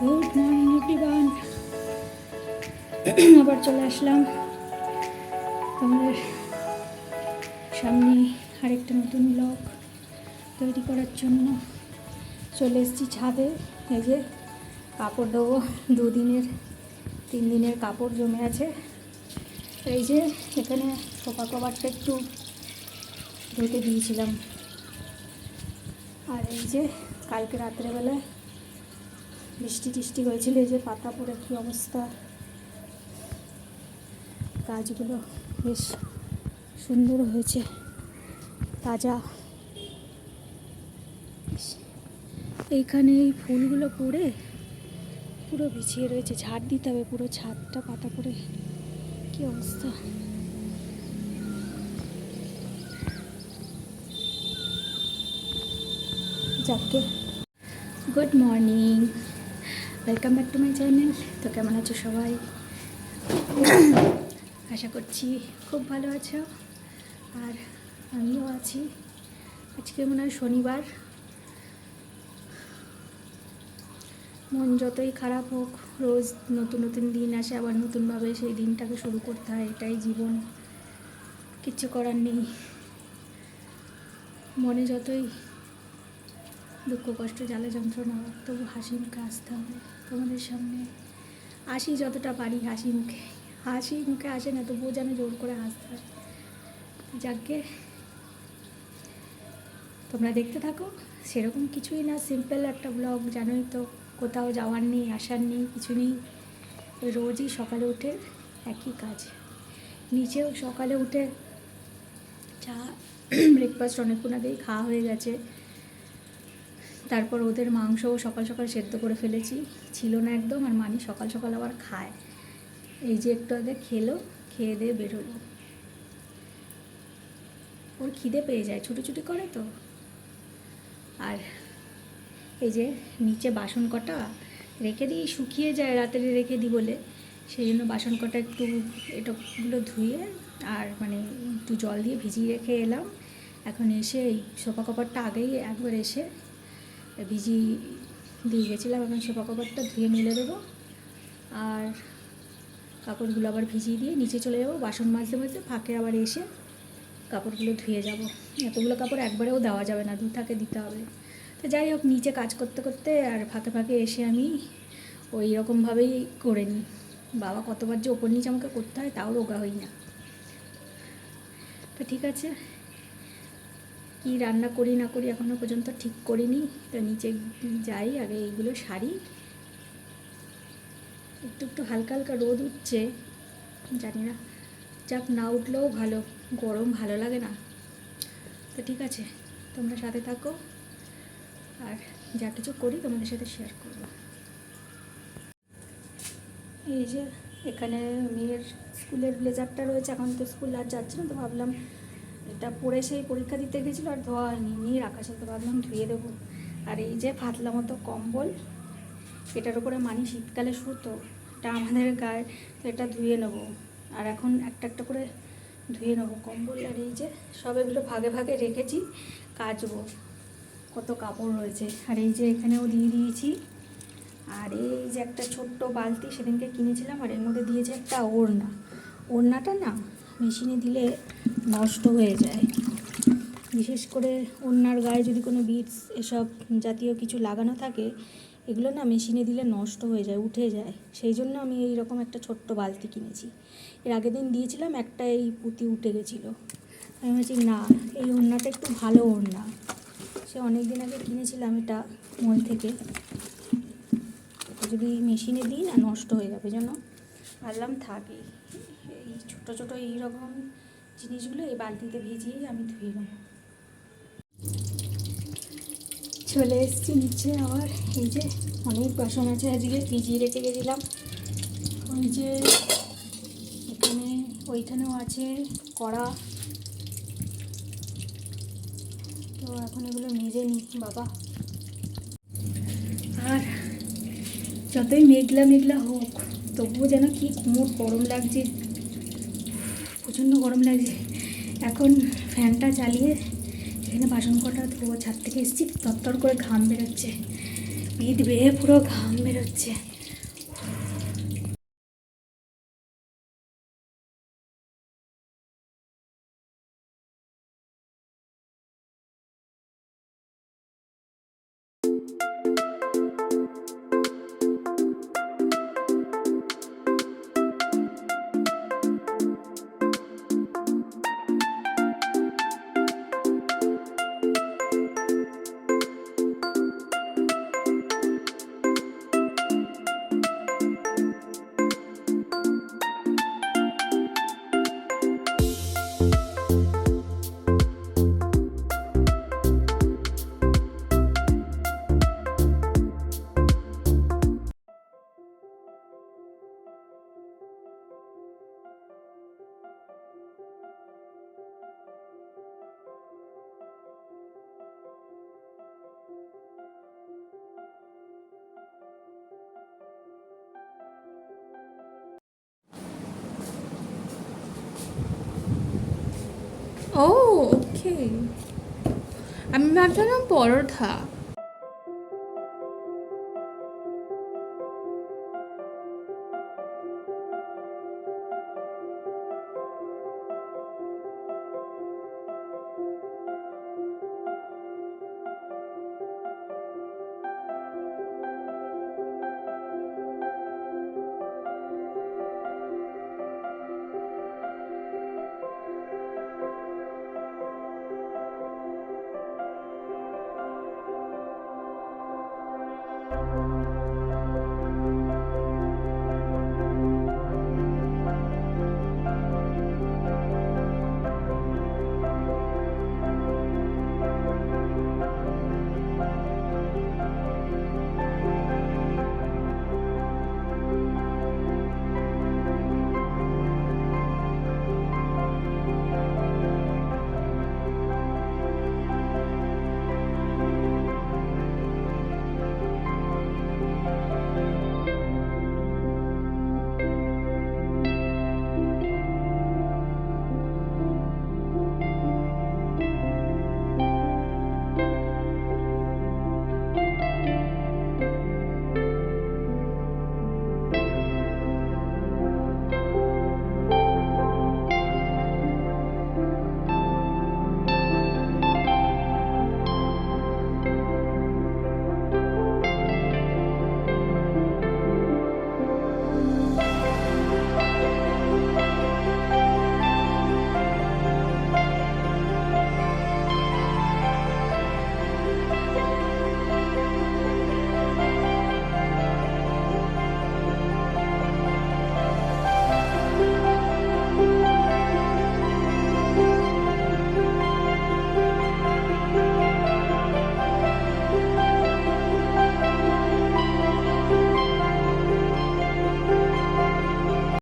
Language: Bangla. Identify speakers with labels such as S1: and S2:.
S1: Good morning everyone. আবার চলে আসলাম তোমাদের সামনে আরেকটা নতুন ব্লগ তৈরি করার জন্য। চলে এসেছি ছাদে। এই যে কাপড় দেবো, 3 দিনের কাপড় জমে আছে। এই যে এখানে সোফা কভারটা একটু ধুতে দিয়েছিলাম। আর এই যে কালকে রাত্রেবেলায় বৃষ্টি টিষ্টি হয়েছিল, এই যে পাতা পড়ে কী অবস্থা। গাছগুলো বেশ সুন্দর হয়েছে, তাজা। এইখানে এই ফুলগুলো পড়ে পুরো বিছিয়ে রয়েছে, ঝাড় দিতে হবে পুরো ছাদটা, পাতা পড়ে কী অবস্থা। যাকে good morning, welcome back to my channel. তো কেমন আছো সবাই? আশা করছি খুব ভালো আছো, আর আমিও আছি। আজকে মনে হয় শনিবার। মন যতই খারাপ হোক, রোজ নতুন নতুন দিন আসে, আবার নতুনভাবে সেই দিনটাকে শুরু করতে হয়। এটাই জীবন, কিচ্ছু করার নেই। মনে যতই দুঃখ কষ্ট জ্বালা যন্ত্রণা হোক, তবু হাসি মুখে আসতে হবে তোমাদের সামনে। আসি যতটা পারি হাসি মুখে আসে না, তবুও যেন জোর করে হাসতে হয়। যাকে তোমরা দেখতে থাকো। সেরকম কিছুই না, সিম্পল একটা ব্লগ, জানোই তো। কোথাও যাওয়ার নেই, আসার নেই, কিছু নেই। রোজই সকালে উঠে একই কাজ। নিচেও সকালে উঠে চা ব্রেকফাস্ট অনেকক্ষণ আগেই খাওয়া হয়ে গেছে। তারপর ওদের মাংসও সকাল সকাল সেদ্ধ করে ফেলেছি, ছিল না একদম। আর মানি সকাল সকাল আবার খায়। এই যে একটু আগে খেলো, খেয়ে দিয়ে বেরোলো। ওর খিদে পেয়ে যায়, ছুটোছুটি করে তো। আর এই যে নিচে বাসন কটা রেখে দিই, শুকিয়ে যায় রাতে রেখে দিই বলে, সেই জন্য বাসন কটা একটু এটাগুলো ধুয়ে আর মানে একটু জল দিয়ে ভিজিয়ে রেখে এলাম। এখন এসে এই সোফা কভারটা আগেই একবার এসে ভিজিয়ে দিয়ে গেছিলাম। এখন সোফা কভারটা ধুয়ে মেলে দেবো, আর কাপড়গুলো আবার ভিজিয়ে দিয়ে নিচে চলে যাবো। বাসন মাজতে ফাঁকে আবার এসে কাপড়গুলো ধুয়ে যাব। এতগুলো কাপড় একবারেও দেওয়া যাবে না, দুটাকে দিতে হবে। তো যাই হোক, নিচে কাজ করতে করতে আর ফাঁকে ফাঁকে এসে আমি ওই রকমভাবেই করে নিই। বাবা কতবার যে ওপর নিচে আমাকে করতে হয়, তাও রোগা হই না। তো ঠিক আছে, কি রান্না করি না করি এখনও পর্যন্ত ঠিক করিনি। তো নিচে যাই, আগে এইগুলো সারি। একটু একটু হালকা হালকা রোদ উঠছে, জানি না, যাক না উঠলেও ভালো, গরম ভালো লাগে না। তো ঠিক আছে, তোমরা সাথে থাকো, আর যা কিছু করি তোমাদের সাথে শেয়ার করব। এই যে এখানে মেয়ের স্কুলের ব্লেজারটা রয়েছে, এখন তো স্কুল আর যাচ্ছে না, তো ভাবলাম এটা পরে সেই পরীক্ষা দিতে গেছিলো আর ধোয়া নিয়ে রাখা ছিল, তো ভাবলাম ধুয়ে দেবো। আর এই যে পাতলা মতো কম্বল, এটার উপরে মানি শীতকালে শুতো, এটা আমাদের গায়ে, তো এটা ধুয়ে নেবো। আর এখন একটা একটা করে ধুয়ে নেবো কম্বল। আর এই যে সব এগুলো ভাগে ভাগে রেখেছি, কাচবো। কত কাপড় রয়েছে। আর এই যে এখানেও দিয়ে দিয়েছি। আর এই যে একটা ছোট্ট বালতি সেদিনকে কিনেছিলাম, আর এর মধ্যে দিয়েছে একটা ওড়না। ওড়নাটা না মেশিনে দিলে নষ্ট হয়ে যায়, বিশেষ করে ওড়নার গায়ে যদি কোনো বিটস এসব জাতীয় কিছু লাগানো থাকে, এগুলো না মেশিনে দিলে নষ্ট হয়ে যায়, উঠে যায়। সেই জন্য আমি এই রকম একটা ছোট্ট বালতি কিনেছি। এর আগের দিন দিয়েছিলাম, একটা এই পুঁতি উঠে গেছিলো। আমি ভাবছি না, এই ওড়নাটা একটু ভালো ওড়না, সে অনেক দিন আগে কিনেছিলাম এটা মল থেকে। যদি মেশিনে দিই না নষ্ট হয়ে যাবে, যেন ভাবলাম থাকে। এই ছোটো ছোটো এইরকম জিনিসগুলো এই বালতিতে ভিজিয়েই আমি ধুয়ে নেব। চলে এসেছি নিচে আবার। এই যে অনেক বাসন আছে, আজকে ভিজিয়ে রেখে গেছিলাম। ওই যে এখানে ওইখানেও আছে কড়া, তো এখন এগুলো মেজে নিই বাবা। আর যতই মেঘলা মেঘলা হোক, তবুও যেন কি কোমর গরম লাগছে, প্রচণ্ড গরম লাগছে। এখন ফ্যানটা চালিয়ে এখানে বাসন কটা ধোবো। ছাদ থেকে এসেছি, তরতর করে ঘাম বেরোচ্ছে, পিঠ বেয়ে পুরো ঘাম বেরোচ্ছে।
S2: ও ওকে, আমি ভাবছিলাম পরোটা।